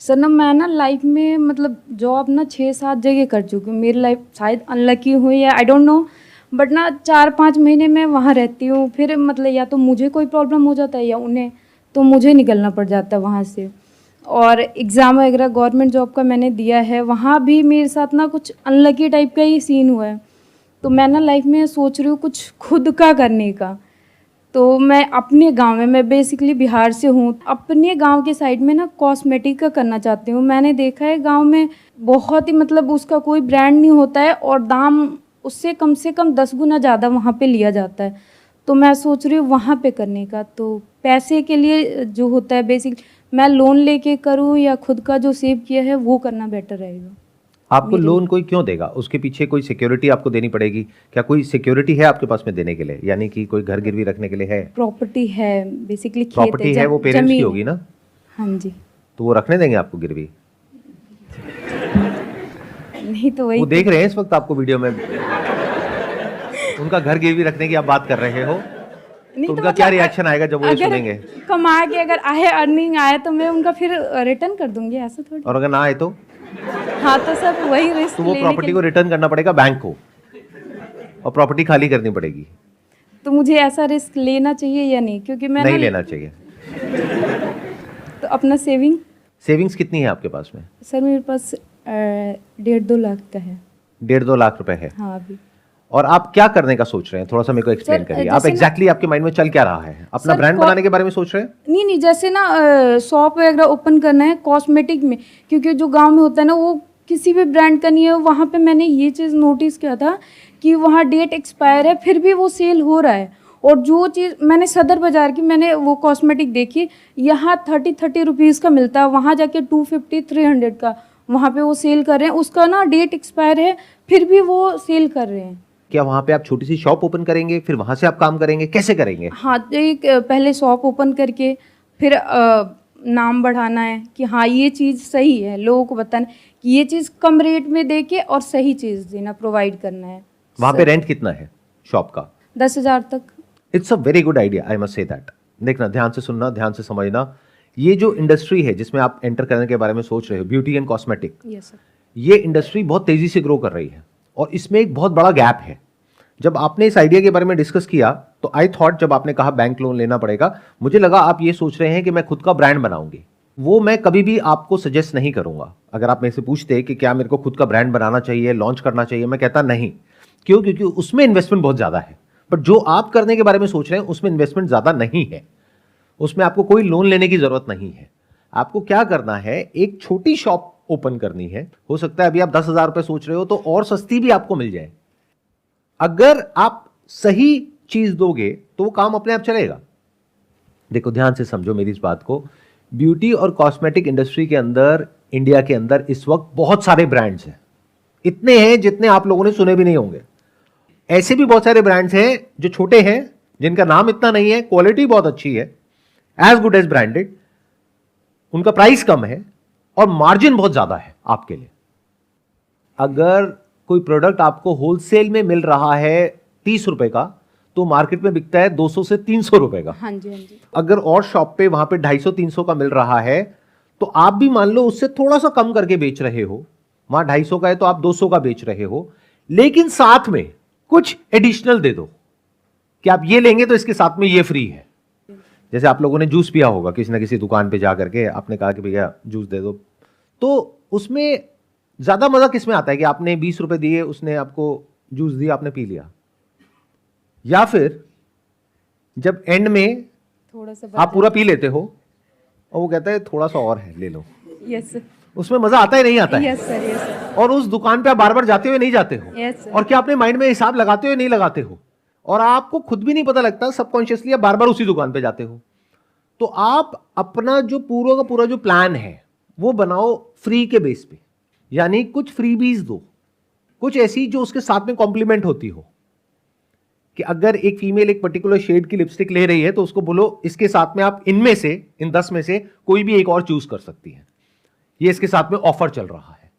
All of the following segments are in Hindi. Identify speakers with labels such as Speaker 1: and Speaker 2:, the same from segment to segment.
Speaker 1: सर ना मैं ना लाइफ में मतलब जॉब ना 6-7 जगह कर चुकी हूँ। मेरी लाइफ शायद अनलकी हुई है, आई डोंट नो, बट ना 4-5 महीने मैं वहाँ रहती हूँ, फिर मतलब या तो मुझे कोई प्रॉब्लम हो जाता है या उन्हें, तो मुझे निकलना पड़ जाता है वहाँ से। और एग्ज़ाम वगैरह गवर्नमेंट जॉब का मैंने दिया है, वहाँ भी मेरे साथ ना कुछ अनलकी टाइप का ही सीन हुआ है। तो मैं ना लाइफ में सोच रही हूँ कुछ खुद का करने का। तो मैं अपने गांव में, मैं बेसिकली बिहार से हूँ, अपने गांव के साइड में ना कॉस्मेटिक का करना चाहती हूँ। मैंने देखा है गांव में बहुत ही मतलब उसका कोई ब्रांड नहीं होता है और दाम उससे कम से कम 10 गुना ज़्यादा वहाँ पे लिया जाता है। तो मैं सोच रही हूँ वहाँ पे करने का। तो पैसे के लिए जो होता है बेसिक, मैं लोन लेके करूँ या खुद का जो सेव किया है वो करना बेटर रहेगा
Speaker 2: आपको
Speaker 1: मेरे
Speaker 2: लोन
Speaker 1: लिए।
Speaker 2: कोई क्यों देगा? उसके पीछे कोई सिक्योरिटी आपको देनी पड़ेगी? क्या कोई सिक्योरिटी है आपके पास में देने के लिए, यानी कि कोई घर गिरवी रखने के लिए है?
Speaker 1: प्रॉपर्टी है, बेसिकली खेत है,
Speaker 2: प्रॉपर्टी है वो पेरेंट्स की
Speaker 1: जमीन
Speaker 2: होगी
Speaker 1: है।
Speaker 2: ना,
Speaker 1: हाँ जी।
Speaker 2: तो वो रखने देंगे आपको गिरवी?
Speaker 1: नहीं तो वही
Speaker 2: वो
Speaker 1: तो।
Speaker 2: देख रहे हैं इस वक्त आपको वीडियो में, उनका घर गिरवी रखने की आप बात कर रहे हो,
Speaker 1: नहीं
Speaker 2: तो
Speaker 1: तो
Speaker 2: उनका क्या
Speaker 1: मतलब
Speaker 2: रिएक्शन आएगा जब वो ये
Speaker 1: अगर
Speaker 2: सुनेंगे?
Speaker 1: कमा के अगर आए, अर्निंग आए, तो मैं उनका फिर रिटर्न कर दूंगी, ऐसा थोड़ी।
Speaker 2: और अगर ना आए तो
Speaker 1: हाँ तो सब वही रिस्क
Speaker 2: तो वो
Speaker 1: लेने के
Speaker 2: प्रॉपर्टी को
Speaker 1: लिए।
Speaker 2: रिटर्न करना पड़ेगा बैंक को और प्रॉपर्टी खाली करनी पड़ेगी।
Speaker 1: तो मुझे ऐसा रिस्क लेना चाहिए या नहीं, क्योंकि मैं
Speaker 2: नहीं
Speaker 1: ना
Speaker 2: लेना चाहिए।
Speaker 1: तो अपना सेविंग।
Speaker 2: सेविंग्स कितनी है आपके पास में?
Speaker 1: सर मेरे पास 1.5-2 लाख का है।
Speaker 2: 1.5-2 लाख रुपए है।
Speaker 1: हाँ अभी।
Speaker 2: और आप क्या करने का सोच रहे हैं, थोड़ा सा मेरे को एक्सप्लेन
Speaker 1: सर
Speaker 2: करिए। आप
Speaker 1: जैसे ना,
Speaker 2: एग्जैक्टली आपके माइंड में चल क्या रहा है? अपना
Speaker 1: सर
Speaker 2: ब्रांड बनाने के बारे में सोच रहे हैं?
Speaker 1: नहीं नहीं, जैसे ना शॉप वगैरह ओपन करना है कॉस्मेटिक में, क्योंकि जो गांव में होता है ना वो किसी भी ब्रांड का नहीं है। वहाँ पे मैंने ये चीज़ नोटिस किया था कि वहाँ डेट एक्सपायर है फिर भी वो सेल हो रहा है। और जो चीज़ मैंने सदर बाज़ार की मैंने वो कॉस्मेटिक देखी, यहाँ 30 रुपीज़ का मिलता है, वहाँ जाके 250-300 का वहाँ पे वो सेल कर रहे हैं। उसका ना डेट एक्सपायर है फिर भी वो सेल कर रहे हैं।
Speaker 2: क्या वहां पे आप छोटी सी शॉप ओपन करेंगे, फिर वहां से आप काम करेंगे, कैसे करेंगे?
Speaker 1: हाँ तो एक पहले शॉप ओपन करके फिर नाम बढ़ाना है कि हाँ ये चीज़ सही है, लोगों को बताना कि ये चीज़ कम रेट में दे के और सही चीज़ देना, प्रोवाइड करना है।
Speaker 2: वहां पे रेंट कितना है शॉप का?
Speaker 1: 10,000 तक।
Speaker 2: It's a very good idea, I must say that. देखना, ध्यान से सुनना, ध्यान से समझना। ये जो इंडस्ट्री है जिसमें आप एंटर करने के बारे में सोच रहे हो, beauty and cosmetic,
Speaker 1: yes sir.
Speaker 2: ये इंडस्ट्री बहुत तेजी से ग्रो कर रही है और इसमें एक बहुत बड़ा गैप है। जब आपने इस आइडिया के बारे में डिस्कस किया तो आई थॉट, जब आपने कहा बैंक लोन लेना पड़ेगा, मुझे लगा आप ये सोच रहे हैं कि मैं खुद का ब्रांड बनाऊंगी। वो मैं कभी भी आपको सजेस्ट नहीं करूंगा। अगर आप मेरे से पूछते कि क्या मेरे को खुद का ब्रांड बनाना चाहिए, लॉन्च करना चाहिए, मैं कहता नहीं। क्यों? क्योंकि उसमें इन्वेस्टमेंट बहुत ज्यादा है। बट जो आप करने के बारे में सोच रहे हैं उसमें इन्वेस्टमेंट ज्यादा नहीं है, उसमें आपको कोई लोन लेने की जरूरत नहीं है। आपको क्या करना है, एक छोटी शॉप ओपन करनी है। हो सकता है अभी आप 10,000 रुपए सोच रहे हो तो और सस्ती भी आपको मिल जाए। अगर आप सही चीज दोगे तो वो काम अपने आप चलेगा। देखो, ध्यान से समझो मेरी इस बात को। ब्यूटी और कॉस्मेटिक इंडस्ट्री के अंदर, इंडिया के अंदर इस वक्त बहुत सारे ब्रांड्स हैं। इतने हैं जितने आप लोगों ने सुने भी नहीं होंगे। ऐसे भी बहुत सारे ब्रांड्स हैं जो छोटे हैं, जिनका नाम इतना नहीं है, क्वालिटी बहुत अच्छी है, एज गुड एज ब्रांडेड, उनका प्राइस कम है और मार्जिन बहुत ज्यादा है आपके लिए। अगर कोई प्रोडक्ट आपको होलसेल में मिल रहा है 30 रुपए का, तो मार्केट में बिकता है 200 से 300 रुपए का।
Speaker 1: हाँ जी हाँ जी।
Speaker 2: अगर और शॉप पे वहां पे 250-300 का मिल रहा है, तो आप भी मान लो उससे थोड़ा सा कम करके बेच रहे हो। वहां 250 का है तो आप 200 का बेच रहे हो, लेकिन साथ में कुछ एडिशनल दे दो कि आप ये लेंगे तो इसके साथ में ये फ्री है। जैसे आप लोगों ने जूस पिया होगा किसी ना किसी दुकान पे जाकर के, आपने कहा कि भैया जूस दे दो, तो उसमें ज्यादा मजा किसमें आता है कि आपने 20 रुपए दिए, उसने आपको जूस दिया, आपने पी लिया, या फिर जब एंड में
Speaker 1: थोड़ा सा
Speaker 2: आप पूरा पी लेते हो और वो कहता है थोड़ा सा और है, ले लो।
Speaker 1: Yes sir.
Speaker 2: उसमें मजा आता है नहीं आता है?
Speaker 1: Yes sir. Yes sir.
Speaker 2: और उस दुकान पे आप बार बार जाते हुए नहीं जाते हो?
Speaker 1: Yes sir.
Speaker 2: और क्या अपने माइंड में हिसाब लगाते हुए नहीं लगाते हो? और आपको खुद भी नहीं पता लगता, सबकॉन्शियसली आप बार बार उसी दुकान पे जाते हो। तो आप अपना जो पूरा का पूरा जो प्लान है वो बनाओ फ्री के बेस पे, यानी कुछ फ्रीबीज दो, कुछ ऐसी जो उसके साथ में कॉम्प्लीमेंट होती हो। कि अगर एक फीमेल एक पर्टिकुलर शेड की लिपस्टिक ले रही है तो उसको बोलो इसके साथ में आप इनमें से, इन 10 में से कोई भी एक और चूज कर सकती है, ये इसके साथ में ऑफर चल रहा है।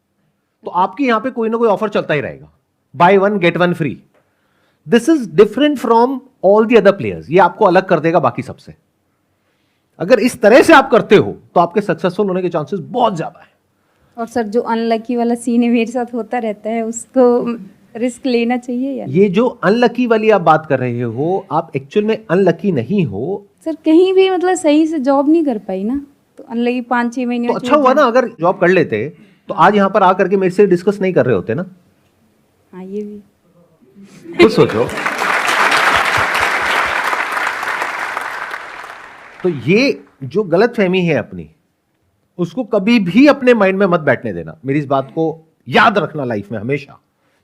Speaker 2: तो आपके यहां पे कोई ना कोई ऑफर चलता ही रहेगा, buy 1 get 1 free. This is different from all the other players, ये आपको अलग कर देगा बाकी सबसे। अगर इस तरह से आप करते हो तो आपके सक्सेसफुल होने के चांसेस बहुत ज्यादा है।
Speaker 1: और सर जो अनलकी वाला सीन है मेरे साथ होता रहता है, उसको रिस्क लेना चाहिए या नहीं?
Speaker 2: ये जो अनलकी वाली आप बात कर रहे हो, आप एक्चुअल में अनलकी नहीं हो।
Speaker 1: सर कहीं भी मतलब सही से जॉब नहीं कर पाई ना, तो अनलकी 5-6 महीने
Speaker 2: तो
Speaker 1: में
Speaker 2: अच्छा हुआ ना, अगर जॉब कर लेते तो आज यहाँ पर आकर के मेरे से डिस्कस नहीं कर रहे होते ना।
Speaker 1: हाँ ये भी।
Speaker 2: खुद सोचो। तो ये जो गलत फहमी है अपनी, उसको कभी भी अपने माइंड में मत बैठने देना। मेरी इस बात को याद रखना लाइफ में हमेशा,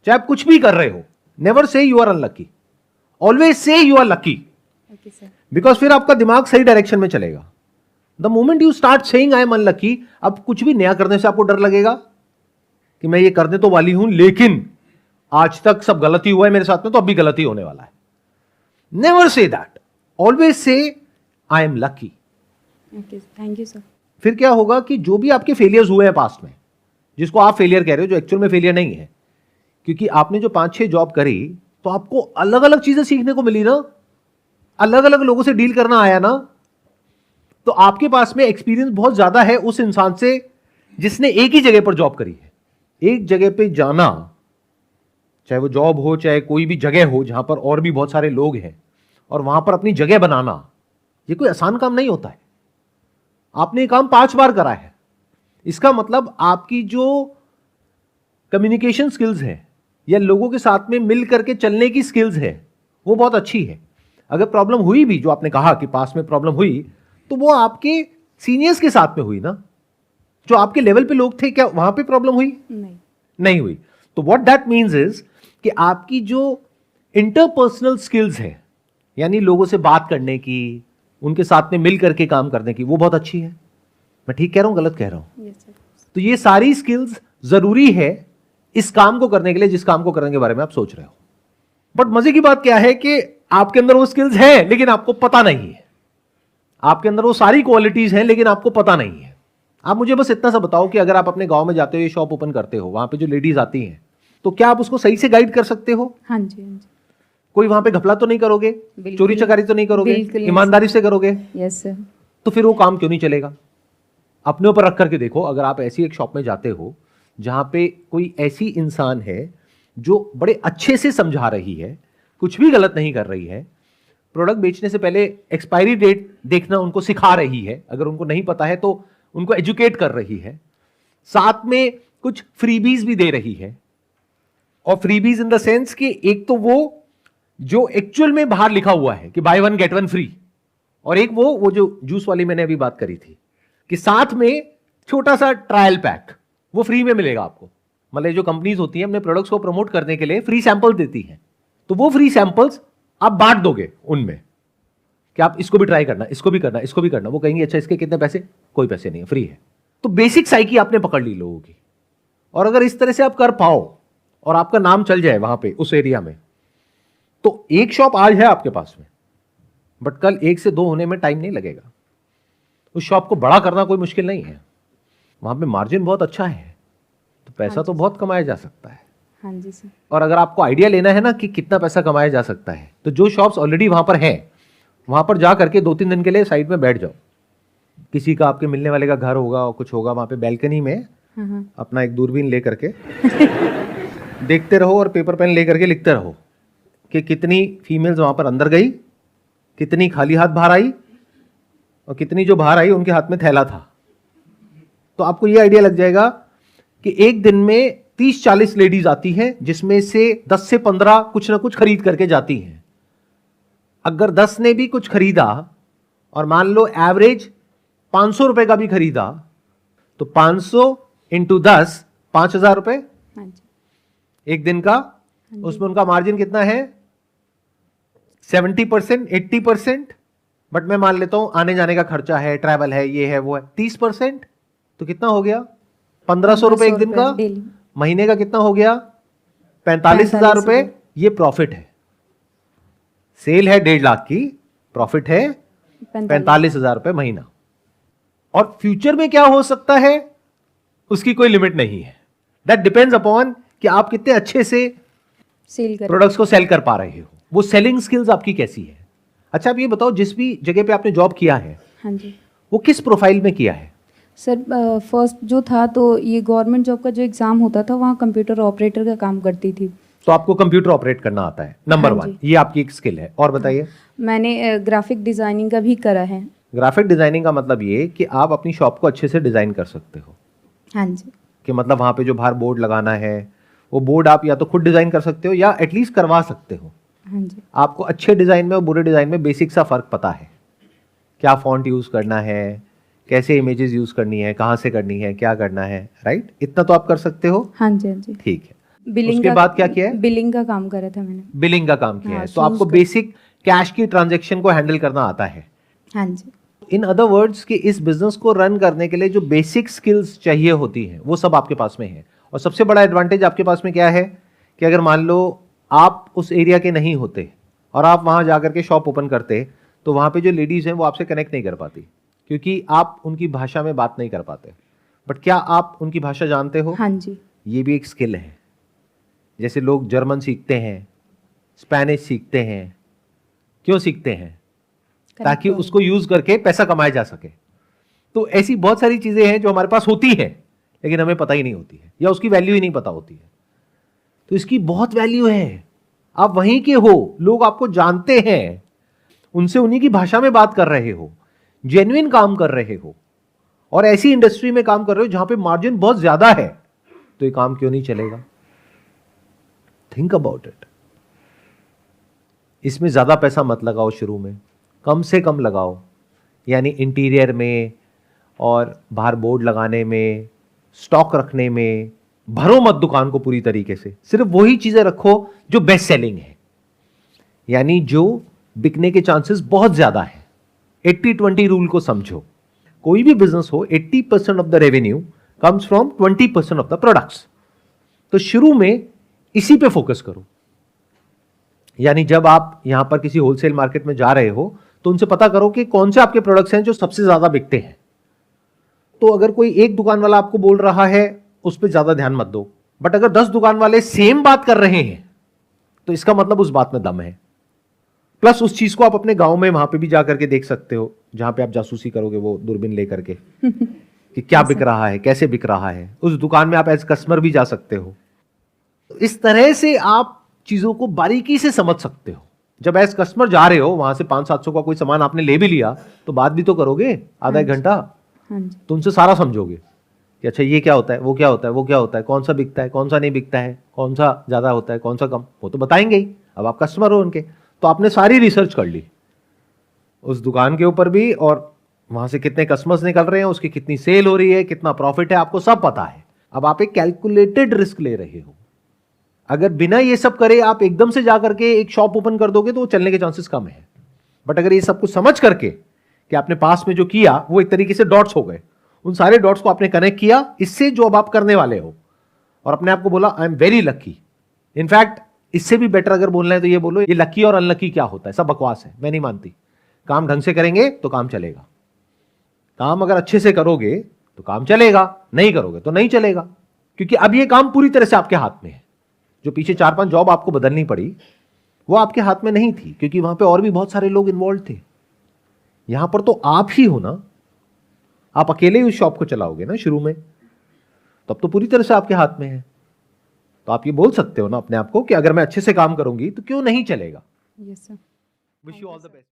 Speaker 2: चाहे आप कुछ भी कर रहे हो। Never say you are unlucky, always say you are lucky.
Speaker 1: Okay sir.
Speaker 2: Because फिर आपका दिमाग सही डायरेक्शन में चलेगा। The moment you start saying I am unlucky, अब कुछ भी नया करने से आपको डर लगेगा कि मैं ये करने तो वाली हूं, लेकिन आज तक सब गलती हुआ है मेरे साथ में, तो अब भी गलती होने वाला है। Never say that, always say I am lucky.
Speaker 1: Okay, thank you sir.
Speaker 2: फिर क्या होगा कि जो भी आपके फेलियर्स हुए हैं पास्ट में, जिसको आप फेलियर कह रहे हो, जो एक्चुअल में फेलियर नहीं है, क्योंकि आपने जो 5-6 जॉब करी तो आपको अलग अलग चीजें सीखने को मिली ना, अलग अलग लोगों से डील करना आया ना। तो आपके पास में एक्सपीरियंस बहुत ज्यादा है उस इंसान से जिसने एक ही जगह पर जॉब करी है। एक जगह पे जाना, चाहे वो जॉब हो चाहे कोई भी जगह हो जहां पर और भी बहुत सारे लोग हैं, और वहां पर अपनी जगह बनाना, ये कोई आसान काम नहीं होता है। आपने ये काम 5 बार करा है, इसका मतलब आपकी जो कम्युनिकेशन स्किल्स है या लोगों के साथ में मिल करके चलने की स्किल्स है, वो बहुत अच्छी है। अगर प्रॉब्लम हुई भी, जो आपने कहा कि पास में प्रॉब्लम हुई, तो वो आपके सीनियर्स के साथ में हुई ना। जो आपके लेवल पे लोग थे, क्या वहां पे प्रॉब्लम हुई? नहीं हुई। तो व्हाट दैट मीन्स इज कि आपकी जो इंटरपर्सनल स्किल्स है, यानी लोगों से बात करने की, उनके साथ में मिल करके काम करने की, वो बहुत अच्छी है। मैं ठीक कह रहा हूं, गलत कह रहा हूं?
Speaker 1: Yes sir.
Speaker 2: तो ये सारी स्किल्स जरूरी है इस काम को करने के लिए, जिस काम को करने के बारे में आप सोच रहे हो। बट मजे की बात क्या है कि आपके अंदर वो स्किल्स है लेकिन आपको पता नहीं है। आपके अंदर वो सारी क्वालिटीज हैं लेकिन आपको पता नहीं है। आप मुझे बस इतना सा बताओ कि अगर आप अपने गांव में जाते हो, ये शॉप ओपन करते हो, वहां पे जो लेडीज आती हैं, तो क्या आप उसको सही से गाइड कर सकते हो?
Speaker 1: हाँ जी, हाँ जी।
Speaker 2: कोई वहां पे घपला तो नहीं करोगे, चोरी चकारी तो नहीं करोगे,
Speaker 1: बिल्कुल नहीं
Speaker 2: ईमानदारी से करोगे?
Speaker 1: Yes sir.
Speaker 2: तो फिर वो काम क्यों नहीं चलेगा? अपने ऊपर रख करके देखो। अगर आप ऐसी एक शॉप में जाते हो जहां पे कोई ऐसी इंसान है जो बड़े अच्छे से समझा रही है, कुछ भी गलत नहीं कर रही है, प्रोडक्ट बेचने से पहले एक्सपायरी डेट देखना उनको सिखा रही है, अगर उनको नहीं पता है तो उनको एजुकेट कर रही है, साथ में कुछ फ्रीबीज भी दे रही है। और फ्रीबीज इन द सेंस कि एक तो वो जो एक्चुअल में बाहर लिखा हुआ है कि बाय 1 गेट 1 फ्री, और एक वो जो जूस वाली मैंने अभी बात करी थी कि साथ में छोटा सा ट्रायल पैक वो फ्री में मिलेगा आपको। मतलब जो कंपनीज होती हैं अपने प्रोडक्ट्स को प्रमोट करने के लिए फ्री सैंपल देती हैं, तो वो फ्री सैंपल्स आप बांट दोगे उनमें कि आप इसको भी ट्राई करना, इसको भी करना, इसको भी करना। वो कहेंगे अच्छा इसके कितने पैसे? कोई पैसे नहीं है, फ्री है। तो बेसिक साइकी आपने पकड़ ली लोगों की। और अगर इस तरह से आप कर पाओ और आपका नाम चल जाए वहां पे उस एरिया में, तो एक शॉप आज है आपके पास में, बट कल 1 से 2 होने में टाइम नहीं लगेगा। उस शॉप को बड़ा करना कोई मुश्किल नहीं है, वहां पे मार्जिन बहुत अच्छा है, तो पैसा तो बहुत कमाया जा सकता है।
Speaker 1: हाँ जी सर।
Speaker 2: और अगर आपको आइडिया लेना है ना कि कितना पैसा कमाया जा सकता है, तो जो शॉप्स ऑलरेडी वहां पर हैं, वहां पर जा करके 2-3 दिन के लिए साइड में बैठ जाओ। किसी का आपके मिलने वाले का घर होगा और कुछ होगा, वहां पे बैल्कनी में अपना एक दूरबीन ले करके देखते रहो और पेपर पेन ले करके लिखते रहो कि कितनी फीमेल्स वहां पर अंदर गई, कितनी खाली हाथ बाहर आई, और कितनी जो बाहर आई उनके हाथ में थैला था। तो आपको ये आइडिया लग जाएगा कि एक दिन में 30-40 लेडीज आती हैं, जिसमें से 10 से 15 कुछ ना कुछ खरीद करके जाती हैं। अगर 10 ने भी कुछ खरीदा और मान लो एवरेज 500 रुपए का भी खरीदा, तो 500 इंटू 10 5,000 रुपए
Speaker 1: हाँ जी।
Speaker 2: एक दिन का। उसमें उनका मार्जिन कितना है? 70%, 80%। बट मैं मान लेता हूं आने जाने का खर्चा है, ट्रैवल है, ये है वो है, 30%। तो कितना हो गया? 1,500 रुपए एक दिन का।
Speaker 1: डेली।
Speaker 2: महीने का कितना हो गया? 45,000 रुपए। ये प्रॉफिट है। सेल है 1.5 लाख की, प्रॉफिट है 45,000 रुपए महीना। और फ्यूचर में क्या हो सकता है उसकी कोई लिमिट नहीं है। दैट डिपेंड्स अपॉन कि आप कितने अच्छे से
Speaker 1: सेल कर
Speaker 2: प्रोडक्ट्स को सेल कर पा रहे हो, वो सेलिंग स्किल्स आपकी कैसी है। अच्छा आप ये बताओ, जिस भी जगह पे आपने जॉब किया है
Speaker 1: हाँ जी
Speaker 2: वो किस प्रोफाइल में किया है?
Speaker 1: सर, फर्स्ट जो था तो ये गवर्नमेंट जॉब का जो एग्ज़ाम होता था वहाँ कंप्यूटर ऑपरेटर का काम करती थी।
Speaker 2: तो आपको कंप्यूटर ऑपरेट करना आता है, नंबर
Speaker 1: हाँ
Speaker 2: 1,
Speaker 1: जी।
Speaker 2: ये आपकी एक स्किल है। और बताइए।
Speaker 1: मैंने ग्राफिक डिज़ाइनिंग का भी करा है।
Speaker 2: ग्राफिक डिजाइनिंग का मतलब ये कि आप अपनी शॉप को अच्छे से डिजाइन कर सकते हो,
Speaker 1: हाँ जी
Speaker 2: कि मतलब वहां पे जो बाहर बोर्ड लगाना है वो बोर्ड आप या तो खुद डिजाइन कर सकते हो या एटलीस्ट करवा सकते हो।
Speaker 1: हाँ जी
Speaker 2: आपको अच्छे डिजाइन में और बुरे डिजाइन में बेसिक सा फर्क पता है, क्या फॉन्ट यूज करना है, कैसे इमेजेस यूज करनी है, कहाँ से करनी है, क्या करना है, राइट? इतना तो आप कर सकते हो।
Speaker 1: हाँ जी हाँ जी।
Speaker 2: ठीक है।
Speaker 1: बिलिंग
Speaker 2: उसके
Speaker 1: का
Speaker 2: बाद क्या किया है?
Speaker 1: बिलिंग का काम करा था मैंने।
Speaker 2: बिलिंग का काम किया
Speaker 1: हाँ,
Speaker 2: है, तो आपको
Speaker 1: shoes का।
Speaker 2: बेसिक कैश की ट्रांजेक्शन को हैंडल करना आता है।
Speaker 1: हाँ जी
Speaker 2: इन अदर वर्ड्स कि इस बिजनेस को रन करने के लिए जो बेसिक स्किल्स चाहिए होती हैं वो सब आपके पास में है। और सबसे बड़ा एडवांटेज आपके पास में क्या है कि अगर मान लो आप उस एरिया के नहीं होते और आप वहां जाकर के शॉप ओपन करते तो वहां पे जो लेडीज हैं वो आपसे कनेक्ट नहीं कर पाती, क्योंकि आप उनकी भाषा में बात नहीं कर पाते। बट क्या आप उनकी भाषा जानते हो?
Speaker 1: हाँ जी
Speaker 2: ये भी एक स्किल है। जैसे लोग जर्मन सीखते हैं, स्पेनिश सीखते हैं, क्यों सीखते हैं? ताकि
Speaker 1: Correct।
Speaker 2: उसको यूज करके पैसा कमाया जा सके। तो ऐसी बहुत सारी चीजें हैं जो हमारे पास होती हैं लेकिन हमें पता ही नहीं होती है या उसकी वैल्यू ही नहीं पता होती है। तो इसकी बहुत वैल्यू है। आप वहीं के हो, लोग आपको जानते हैं, उनसे उन्हीं की भाषा में बात कर रहे हो, जेन्युइन काम कर रहे हो और ऐसी इंडस्ट्री में काम कर रहे हो जहां पे मार्जिन बहुत ज्यादा है, तो ये काम क्यों नहीं चलेगा? Think about it. इसमें ज्यादा पैसा मत लगाओ शुरू में, कम से कम लगाओ, यानी इंटीरियर में और बाहर बोर्ड लगाने में, स्टॉक रखने में। भरो मत दुकान को पूरी तरीके से, सिर्फ वही चीजें रखो जो बेस्ट सेलिंग है, यानी जो बिकने के चांसेस बहुत ज्यादा है। 80-20 रूल को समझो। कोई भी बिजनेस हो, 80% of the revenue comes from 20% of the products. तो शुरू में इसी पे फोकस करो। यानी जब आप यहां पर किसी होलसेल मार्केट में जा रहे हो तो उनसे पता करो कि कौन से आपके प्रोडक्ट्स हैं जो सबसे ज्यादा बिकते हैं। तो अगर कोई एक दुकान वाला आपको बोल रहा है उस पर ज्यादा ध्यान मत दो, बट अगर 10 दुकान वाले सेम बात कर रहे हैं तो इसका मतलब उस बात में दम है। प्लस उस चीज को आप अपने गांव में वहां पे भी जाकर के देख सकते हो, जहां पे आप जासूसी करोगे वो दूरबीन लेकर के कि क्या बिक रहा है, कैसे बिक रहा है। उस दुकान में आप एज कस्टमर भी जा सकते हो। तो इस तरह से आप चीजों को बारीकी से समझ सकते हो। जब एज कस्टमर जा रहे हो, वहां से 500-700 का कोई सामान आपने ले भी लिया तो बात भी तो करोगे आधा एक घंटा,
Speaker 1: हाँ जी
Speaker 2: तो उनसे सारा समझोगे कि अच्छा ये क्या होता है, वो क्या होता है, वो क्या होता है, कौन सा बिकता है, कौन सा नहीं बिकता है, कौन सा ज्यादा होता है, कौन सा कम, वो तो बताएंगे ही। अब आप कस्टमर हो उनके, तो आपने सारी रिसर्च कर ली उस दुकान के ऊपर भी, और वहां से कितने कस्टमर्स निकल रहे हैं, उसकी कितनी सेल हो रही है, कितना प्रॉफिट है, आपको सब पता है। अब आप एक कैलकुलेटेड रिस्क ले रहे हो। अगर बिना ये सब करे आप एकदम से जाकर के एक शॉप ओपन कर दोगे तो वो चलने के चांसेस कम है। बट अगर ये सब कुछ समझ करके कि आपने पास में जो किया वो एक तरीके से डॉट्स हो गए, उन सारे डॉट्स को आपने कनेक्ट किया इससे जो अब आप करने वाले हो, और अपने आप को बोला I am very lucky. In fact इससे भी बेटर अगर बोलना है तो ये बोलो ये लकी और अनलकी क्या होता है, सब बकवास है, मैं नहीं मानती। काम ढंग से करेंगे तो काम चलेगा। काम अगर अच्छे से करोगे तो काम चलेगा, नहीं करोगे तो नहीं चलेगा। क्योंकि अब ये काम पूरी तरह से आपके हाथ में है। जो पीछे 4-5 जॉब आपको बदलनी पड़ी वो आपके हाथ में नहीं थी, क्योंकि वहां पे और भी बहुत सारे लोग इन्वॉल्व थे। यहां पर तो आप ही हो ना, आप अकेले ही उस शॉप को चलाओगे ना शुरू में, तब तो पूरी तरह से आपके हाथ में है। तो आप ये बोल सकते हो ना अपने आप को कि अगर मैं अच्छे से काम करूंगी तो क्यों नहीं चलेगा।
Speaker 1: Yes sir.
Speaker 2: Wish you all the best.